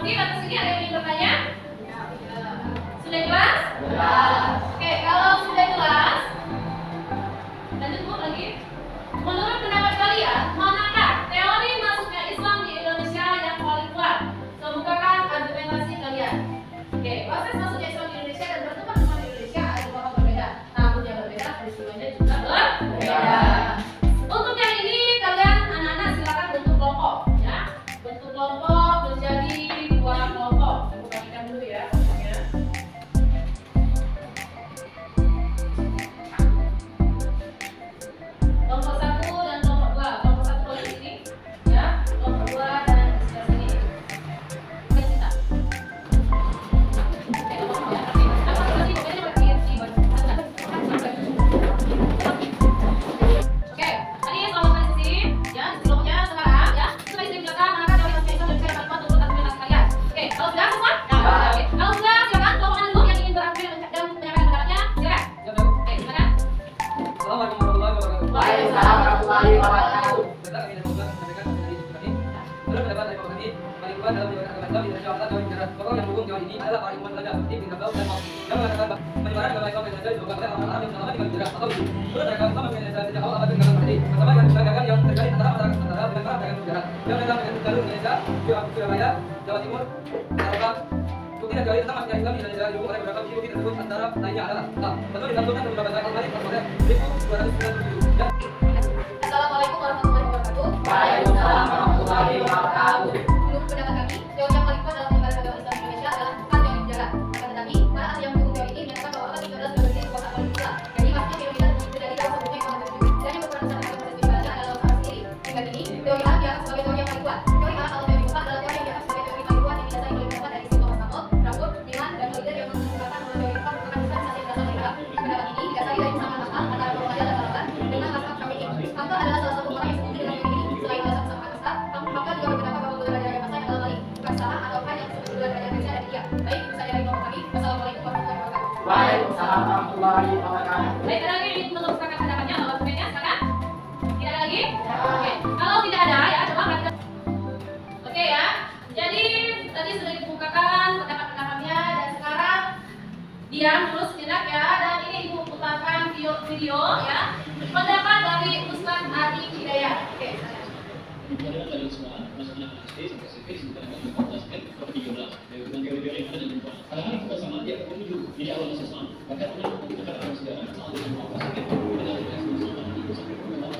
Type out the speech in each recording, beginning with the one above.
mengerti atau sini ada yang ingin bertanya? Sudah jelas? Jelas. Oke, kalau sudah jelas, lanjut Bu lagi. Menurut pendapat kalian, manakah teori masuknya Islam di Indonesia yang paling kuat? Kemukakan argumentasi kalian. Oke, proses masuknya Islam di Indonesia dan berkembang Islam di Indonesia ada beberapa berbeda. Namun yang berbeda, peristiwanya juga berbeda. Untuk yang ini, kalian anak-anak silakan bentuk kelompok, ya. Bentuk kelompok menjadi 2 kelompok. Aku bagikan dulu ya. Kelompok 1 dan kelompok 2. Kelompok 1 di sini, ya. Kelompok 2 dan di sebelah sini. Oke, kita. Oke, tadi kelompok posisi, ya. Kelompoknya sekarang, ya. Sudah saya jelaskan manakah teori masuknya Islam di Indonesia yang paling kuat menurut argumentasi kalian. Oke, kalau sudah semua? Oke. Kalau sudah, silakan kelompok dulu yang ingin berargumen dan menyampaikan pendapatnya. Silakan. Oke, silakan. Assalamualaikum warahmatullahi wabarakatuh. Waalaikumsalam warahmatullahi wabarakatuh. Kami dari Fakultas Pendidikan dari Institut ini. Menurut pendapat dari kami, paling kuat dalam menyebarkan agama Islam di Indonesia adalah teori sejarah. Tokoh yang mendukung teori ini adalah para ilmuwan Belanda seperti Ibn Khaldun dan Marx yang mengatakan bahwa penyebaran agama Islam di Indonesia disebabkan oleh orang-orang Arab yang selama tinggal di sejarah atau Hindu. Menurut mereka, Islam masuk ke Indonesia sejak awal abad ke-19 tadi bersama dengan perdagangan yang terjadi antara masyarakat Nusantara dengan para pedagang sejarah yang datang dengan jalur Indonesia, Surabaya, Jawa Timur, Eropa. Bukti dan teori tentang masuknya Islam di Indonesia didukung oleh beberapa bukti tersebut antara lainnya adalah betul dicantumkan beberapa ayat Al-Malik pada 1297 dan Assalamualaikum warahmatullahi wabarakatuh. Waalaikumsalam warahmatullahi wabarakatuh. Menurut pendapat kami, teori yang paling kuat dalam penyebaran agama Islam di Indonesia adalah bukan teori sejarah. Akan tetapi, para ahli yang mendukung teori ini menyatakan bahwa abad 13 sebagai kekuatan politik Islam. Jadi maksudnya fenomena tersebut terjadi dalam sebelumnya yang menuju dan yang berperan besar dalam proses penyebarannya adalah usaha sendiri. Hingga kini, teori A dianggap sebagai teori yang paling kuat. Teori A atau teori mutlak adalah teori yang dianggap sebagai teori paling kuat yang didasari oleh pendapat dari Thomas Samuel, Rawood, Milan, dan Holliday yang mengungkapkan bahwa teori mutlak merupakan Islam yang berasal dari Arab. Pendapat ini didasari dari kesamaan masalah antara Muhammadiyah dan Taliban dengan mazhab Syafi'i. Hamka adalah salah satu orang yang setuju dengan teori ini. Selain alasan kesamaan masalah, Hamka juga berpendapat bahwa Bulan Raja Masa adalah Malik, bukan salah ataukah yang disebut Bulan Raja Persia dan India. Baik, itu saja dari kelompok kami. Wassalamualaikum warahmatullahi wabarakatuh. Waalaikumsalam warahmatullahi wabarakatuh. Baik, ada lagi yang ingin meneruskan pendapatnya atau argumennya, silakan. Tidak ada lagi? Oke. Kalau tidak ada, ya coba kita. Oke ya. Jadi tadi sudah dikemukakan pendapat-pendapatnya dan sekarang diam dulu sejenak ya. Dan ini ibu putarkan video ya. Pendapat dari Ustaz Adi Hidayat. Oke. Kemudian dari semua anak-anak SD sampai SMP disebutkan dengan 14 dan 13 dengan teori-teori yang ada dan lingkungan. Padahal kita sama dia menuju jadi awal masa sama. Maka kita kita akan sejarah soal dengan apa saja dengan itu sampai ke masa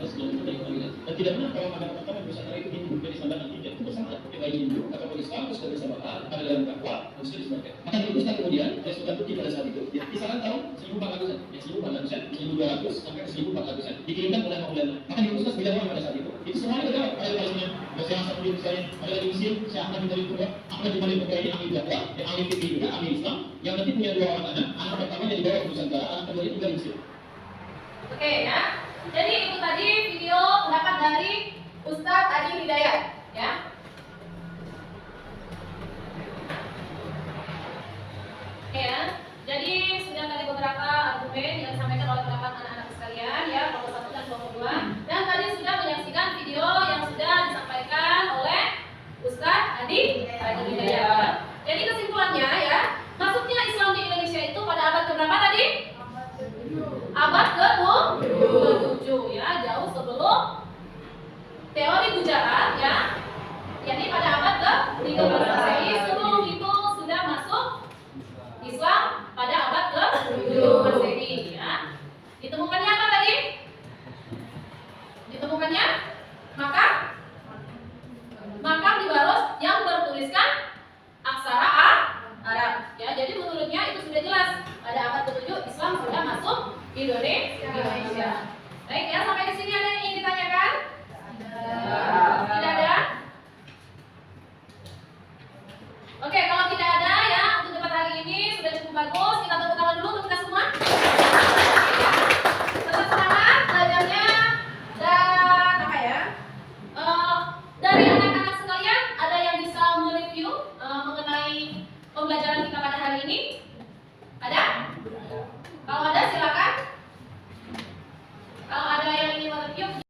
sebelum kita kembali. Dan tidak benar kalau masyarakat pertama Nusantara itu Hindu dari sampai nanti dan itu bersama baik Hindu atau Islam itu sudah bersama ada dalam dakwah mesti disebutkan. Maka diluruskan kemudian Sultan Turki pada saat itu ya kisaran tahun 1400-an, ya 1400-an, 1200 sampai 1400-an dikirimkan oleh Maulana. Maka diluruskan 9 orang pada saat itu. Itu semuanya adalah ada Palestina, Mesir Saudi misalnya, ada di Mesir, Syekh Ahmad bin Talib Tua, Ahmad bin Talib Tua ini ahli dakwah, yang ahli fikih juga, ahli Islam, yang nanti punya 2 orang anak pertamanya dibawa ke Nusantara, anak kedua itu dari Mesir. Oke ya. Jadi itu tadi video pendapat dari Ustaz Adi Hidayat ya. Oke ya. Jadi sudah tadi beberapa argumen yang disampaikan oleh pendapat anak-anak sekalian ya, kelompok 1 dan kelompok 2. Dan tadi sudah menyaksikan video yang sudah disampaikan oleh Ustaz Adi Hidayat. Jadi kesimpulannya ya, masuknya Islam di Indonesia itu pada abad keberapa tadi? Abad ke-7 ya, jauh sebelum teori Gujarat ya. Jadi pada abad ke-13 Masehi. Sebelum itu sudah masuk Islam pada abad ke-7 Masehi ya. Ditemukannya apa tadi? Ditemukannya makam di Baros yang bertuliskan aksara Arab ya. Jadi menurutnya itu sudah jelas pada abad ke-7 Islam sudah masuk Indonesia. Baik ya, sampai di sini ada yang ingin ditanyakan? Tidak ada? Oke, kalau tidak ada ya, untuk debat hari ini sudah cukup bagus. Kita tepuk tangan dulu untuk kita semua. Tetap semangat belajarnya. Dan apa ya? Dari anak-anak sekalian, ada yang bisa mereview mengenai pembelajaran kita pada hari ini?